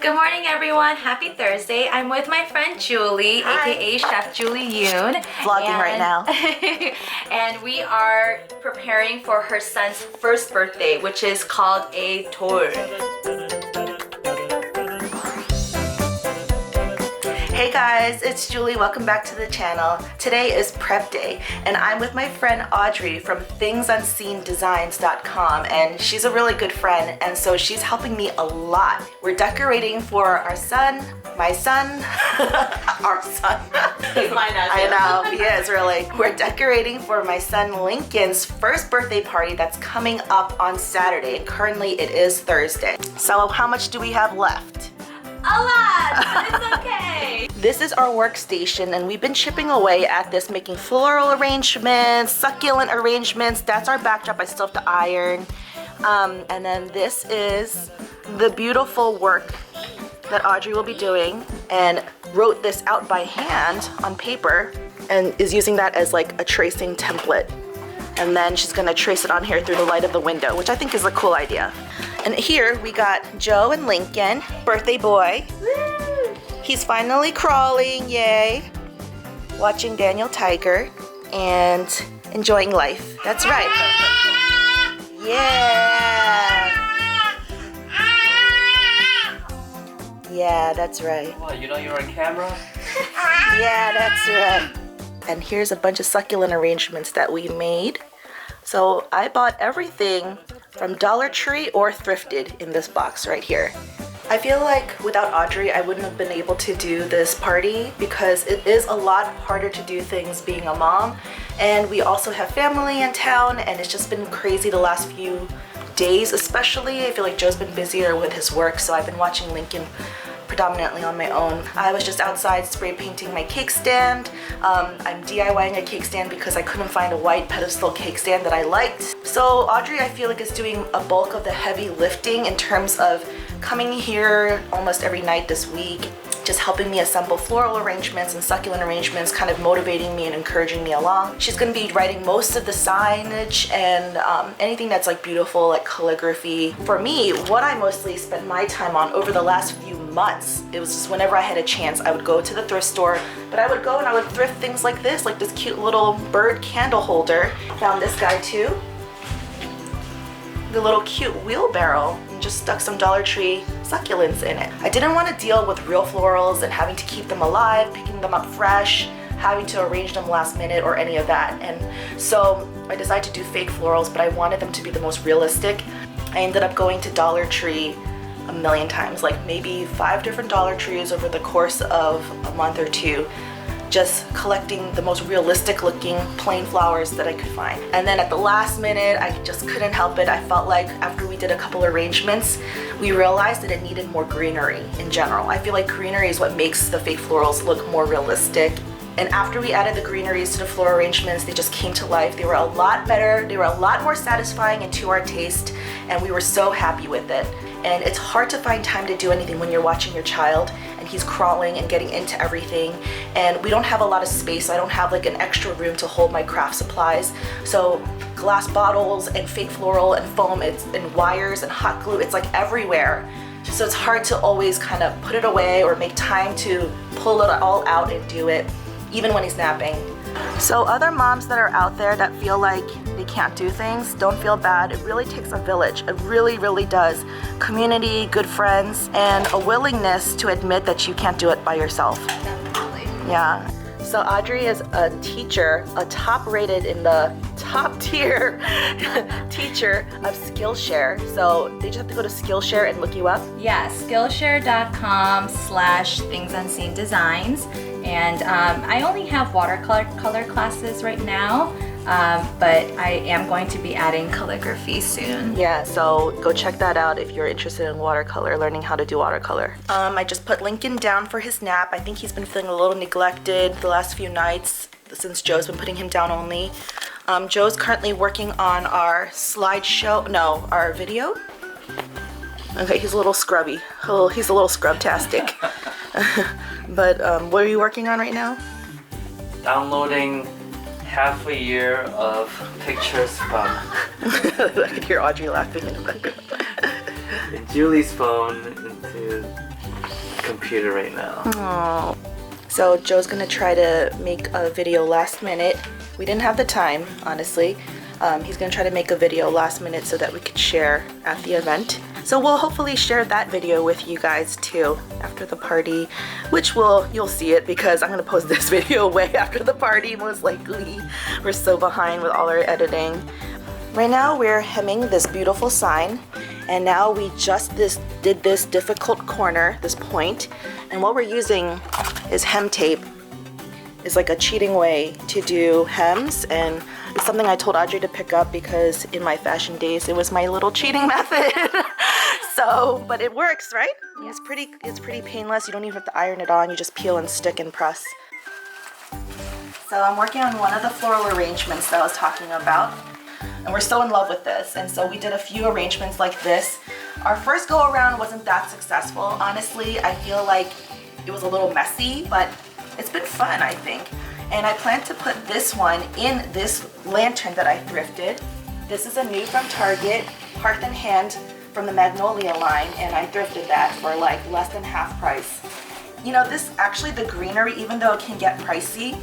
Good morning, everyone. Happy Thursday. I'm with my friend Julie, Hi. aka Chef Julie Yoon. Vlogging right now. And we are preparing for her son's first birthday, which is called a Dohl. Hey guys, it's Julie. Welcome back to the channel. Today is prep day and I'm with my friend Audrey from thingsunseendesigns.com, and she's a really good friend, and so she's helping me a lot. We're decorating for our son, my son, our son. He's mine now, I know, he is really. We're decorating for my son Lincoln's first birthday party that's coming up on Saturday, and currently it is Thursday. So how much do we have left? A lot, but it's okay. This is our workstation, and we've been chipping away at this, making floral arrangements, succulent arrangements. That's our backdrop. I still have to iron. And then this is the beautiful work that Audrey will be doing, and wrote this out by hand on paper and is using that as like a tracing template. And then she's gonna trace it on here through the light of the window, which I think is a cool idea. And here we got Joe and Lincoln, birthday boy. Woo! He's finally crawling, yay. Watching Daniel Tiger and enjoying life. That's right. Yeah. Yeah, that's right. What, you know you're on camera? Yeah, that's right. And here's a bunch of succulent arrangements that we made. So I bought everything from Dollar Tree or thrifted in this box right here. I feel like without Audrey, I wouldn't have been able to do this party because it is a lot harder to do things being a mom. And we also have family in town, and it's just been crazy the last few days especially. I feel like Joe's been busier with his work, so I've been watching Lincoln predominantly on my own. I was just outside spray painting my cake stand. I'm DIYing a cake stand because I couldn't find a white pedestal cake stand that I liked. So Audrey, I feel like, is doing a bulk of the heavy lifting in terms of coming here almost every night this week, just helping me assemble floral arrangements and succulent arrangements, kind of motivating me and encouraging me along. She's gonna be writing most of the signage and anything that's like beautiful, like calligraphy. For me, what I mostly spent my time on over the last few months, it was just whenever I had a chance, I would go to the thrift store, but I would go and I would thrift things like this cute little bird candle holder. Found this guy too. The little cute wheelbarrow, and just stuck some Dollar Tree succulents in it. I didn't want to deal with real florals and having to keep them alive, picking them up fresh, having to arrange them last minute or any of that. And so I decided to do fake florals, but I wanted them to be the most realistic. I ended up going to Dollar Tree a million times, like maybe 5 different Dollar Trees over the course of a month or two, just collecting the most realistic looking plain flowers that I could find. And then at the last minute, I just couldn't help it. I felt like after we did a couple arrangements, we realized that it needed more greenery in general. I feel like greenery is what makes the fake florals look more realistic. And after we added the greeneries to the floral arrangements, they just came to life. They were a lot better, they were a lot more satisfying and to our taste, and we were so happy with it. And it's hard to find time to do anything when you're watching your child and he's crawling and getting into everything. And we don't have a lot of space. I don't have like an extra room to hold my craft supplies. So glass bottles and fake floral and foam, and wires and hot glue, it's like everywhere. So it's hard to always kind of put it away or make time to pull it all out and do it, even when he's napping. So other moms that are out there that feel like they can't do things, don't feel bad. It really takes a village. It really, really does. Community, good friends, and a willingness to admit that you can't do it by yourself. Definitely. Yeah. So Audrey is a teacher, a top rated in the top tier teacher of Skillshare. So they just have to go to Skillshare and look you up. Yeah, Skillshare.com/thingsunseendesigns. And I only have watercolor classes right now, but I am going to be adding calligraphy soon. Yeah, so go check that out if you're interested in watercolor, learning how to do watercolor. I just put Lincoln down for his nap. I think he's been feeling a little neglected the last few nights since Joe's been putting him down only. Joe's currently working on our slideshow, no, our video. Okay, he's a little scrubby. Oh, he's a little scrub-tastic. But what are you working on right now? Downloading half a year of pictures from... I could hear Audrey laughing in the background. Julie's phone into computer right now. Oh. So Joe's gonna try to make a video last minute. We didn't have the time, honestly. He's gonna try to make a video last minute so that we could share at the event. So we'll hopefully share that video with you guys too after the party, which you'll see it because I'm gonna post this video way after the party most likely. We're so behind with all our editing. Right now we're hemming this beautiful sign, and now we just did this difficult corner, this point, and what we're using is hem tape. It's like a cheating way to do hems, and it's something I told Audrey to pick up because in my fashion days it was my little cheating method. So, but it works, right? Yeah. It's pretty painless. You don't even have to iron it on. You just peel and stick and press. So I'm working on one of the floral arrangements that I was talking about. And we're so in love with this. And so we did a few arrangements like this. Our first go around wasn't that successful. Honestly, I feel like it was a little messy, but it's been fun, I think. And I plan to put this one in this lantern that I thrifted. This is a new from Target, Hearth and Hand from the Magnolia line, and I thrifted that for like less than half price. You know, this actually, the greenery, even though it can get pricey,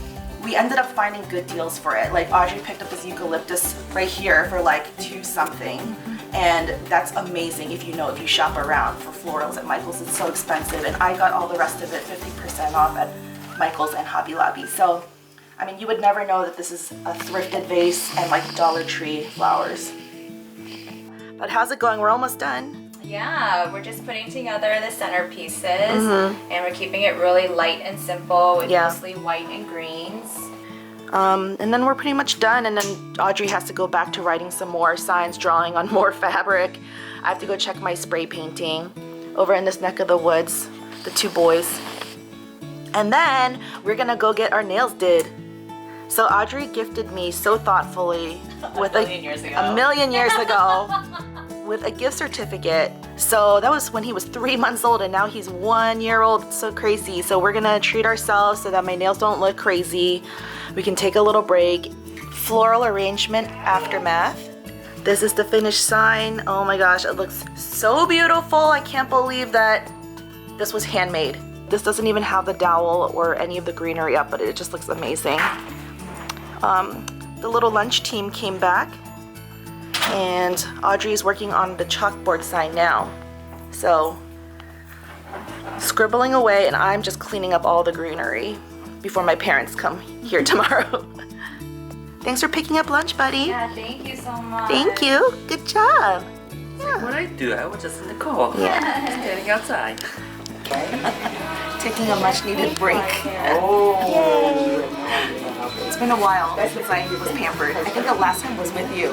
we ended up finding good deals for it. Like Audrey picked up this eucalyptus right here for like $2 something. And that's amazing if you shop around for florals at Michael's. It's so expensive. And I got all the rest of it 50% off at Michael's and Hobby Lobby. So, I mean, you would never know that this is a thrifted vase and like Dollar Tree flowers. But how's it going? We're almost done. Yeah, we're just putting together the centerpieces, and we're keeping it really light and simple with mostly white and greens. And then we're pretty much done, and then Audrey has to go back to writing some more signs, drawing on more fabric. I have to go check my spray painting over in this neck of the woods, the two boys. And then we're gonna go get our nails did. So Audrey gifted me so thoughtfully with a million years ago with a gift certificate. So that was when he was 3 months old, and now he's 1 year old. It's so crazy. So we're gonna treat ourselves so that my nails don't look crazy. We can take a little break. Floral arrangement aftermath. This is the finished sign. Oh my gosh, it looks so beautiful. I can't believe that this was handmade. This doesn't even have the dowel or any of the greenery up, but it just looks amazing. The little lunch team came back, and Audrey's working on the chalkboard sign now. So, scribbling away, and I'm just cleaning up all the greenery before my parents come here tomorrow. Thanks for picking up lunch, buddy. Yeah, thank you so much. Thank you. Good job. Yeah. What I do? I was just in the car. Yeah. Just getting outside. Taking a much needed break. Oh. It's been a while since I was pampered. I think the last time was with you,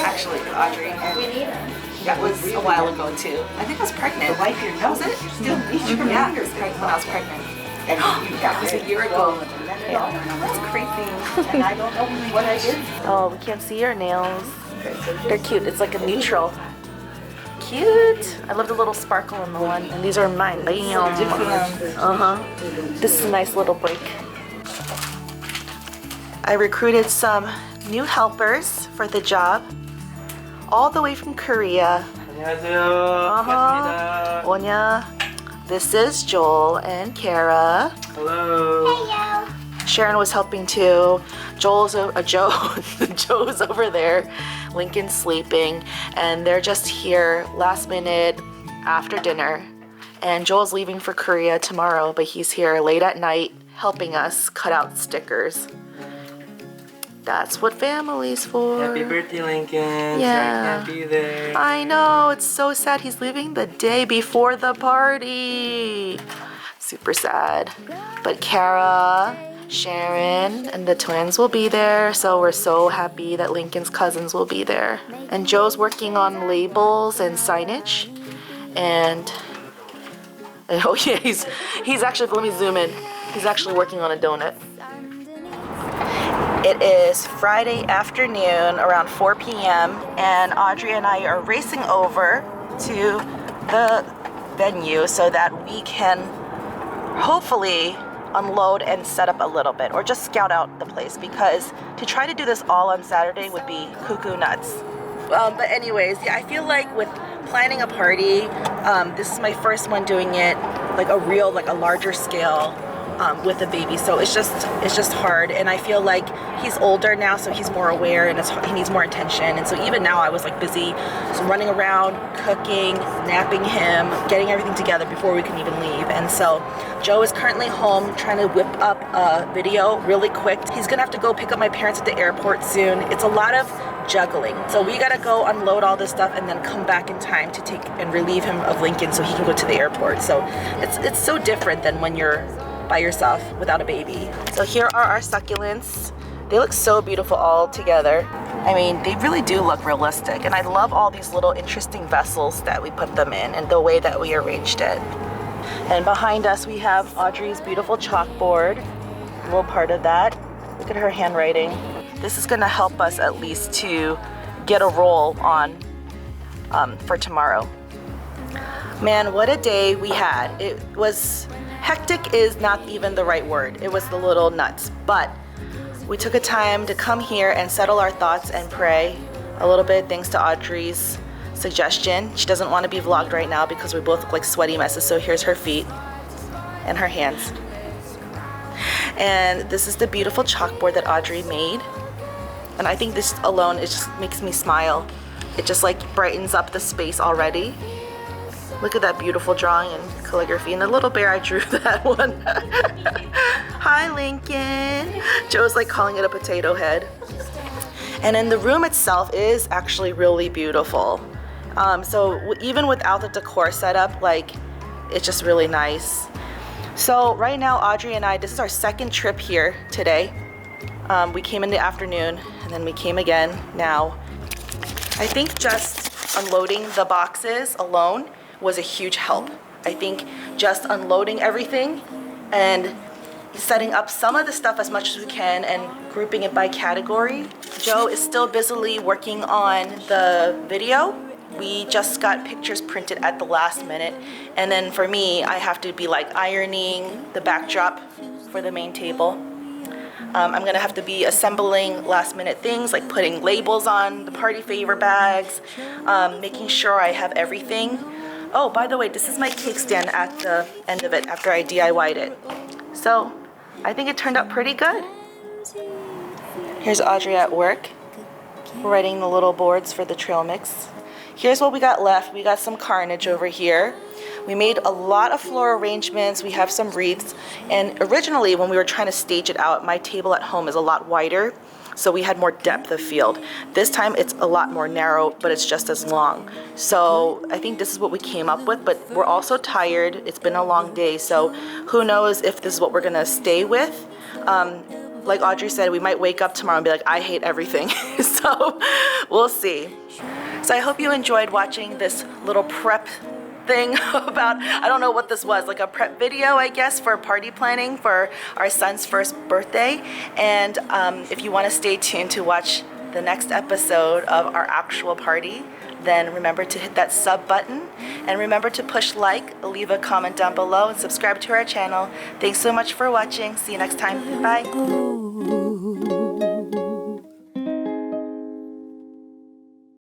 actually, with Audrey. And that was a while ago too. I think I was pregnant. That was it? Yeah, I was pregnant when I was pregnant. And that was a year ago. Yeah. That's crazy. And I don't know what I did. Oh, we can't see your nails. They're cute. It's like a neutral. Cute. I love the little sparkle in the one. And these are mine. Bam. This is a nice little break. I recruited some new helpers for the job, all the way from Korea. 안녕하세요. 반갑습니다. Onya. This is Joel and Kara. Hello. Sharon was helping too. Joe's over there. Lincoln's sleeping, and they're just here last minute after dinner. And Joel's leaving for Korea tomorrow, but he's here late at night helping us cut out stickers. That's what family's for. Happy birthday, Lincoln. Yeah. Sorry I can't be there. I know, it's so sad. He's leaving the day before the party. Super sad. But Kara, Sharon, and the twins will be there, so we're so happy that Lincoln's cousins will be there. And Joe's working on labels and signage. And oh yeah, he's actually, let me zoom in. He's actually working on a donut. It is Friday afternoon around 4 p.m. and Audrey and I are racing over to the venue so that we can hopefully unload and set up a little bit, or just scout out the place, because to try to do this all on Saturday would be cuckoo nuts. But anyways, yeah, I feel like with planning a party, this is my first one doing it like a real, like a larger scale with a baby. So it's just hard, and I feel like he's older now, so he's more aware, and he needs more attention. And so even now I was like busy, so running around, cooking, napping him, getting everything together before we can even leave. And so Joe is currently home trying to whip up a video really quick. He's gonna have to go pick up my parents at the airport soon. It's a lot of juggling. So we gotta go unload all this stuff and then come back in time to take and relieve him of Lincoln so he can go to the airport. So it's so different than when you're by yourself without a baby. So here are our succulents. They look so beautiful all together. I mean, they really do look realistic, and I love all these little interesting vessels that we put them in and the way that we arranged it. And behind us we have Audrey's beautiful chalkboard, a little part of that. Look at her handwriting. This is gonna help us at least to get a roll on for tomorrow. Man, what a day we had. It was hectic is not even the right word. It was a little nuts, but we took a time to come here and settle our thoughts and pray a little bit thanks to Audrey's suggestion. She doesn't want to be vlogged right now because we both look like sweaty messes, so here's her feet and her hands. And this is the beautiful chalkboard that Audrey made. And I think this alone, it just makes me smile. It just like brightens up the space already. Look at that beautiful drawing and calligraphy. And the little bear, I drew that one. Hi, Lincoln. Joe's like calling it a potato head. And then the room itself is actually really beautiful. So even without the decor setup, like, it's just really nice. So right now, Audrey and I, this is our second trip here today. We came in the afternoon and then we came again now. I think just unloading the boxes alone was a huge help. I think just unloading everything and setting up some of the stuff as much as we can and grouping it by category. Joe is still busily working on the video. We just got pictures printed at the last minute, and then for me, I have to be like ironing the backdrop for the main table. I'm gonna have to be assembling last minute things like putting labels on the party favor bags, making sure I have everything. Oh, by the way, this is my cake stand at the end of it after I DIY'd it. So I think it turned out pretty good. Here's Audrey at work, writing the little boards for the trail mix. Here's what we got left. We got some carnage over here. We made a lot of floral arrangements. We have some wreaths. And originally, when we were trying to stage it out, my table at home is a lot wider, so we had more depth of field. This time it's a lot more narrow, but it's just as long. So I think this is what we came up with, but we're also tired. It's been a long day, so who knows if this is what we're gonna stay with. Like Audrey said, we might wake up tomorrow and be like, I hate everything. So we'll see. So I hope you enjoyed watching this little prep thing about, I don't know what this was, like a prep video, I guess, for party planning for our son's first birthday. And if you want to stay tuned to watch the next episode of our actual party, then remember to hit that sub button, and remember to push like, leave a comment down below, and subscribe to our channel. Thanks so much for watching. See you next time. Bye.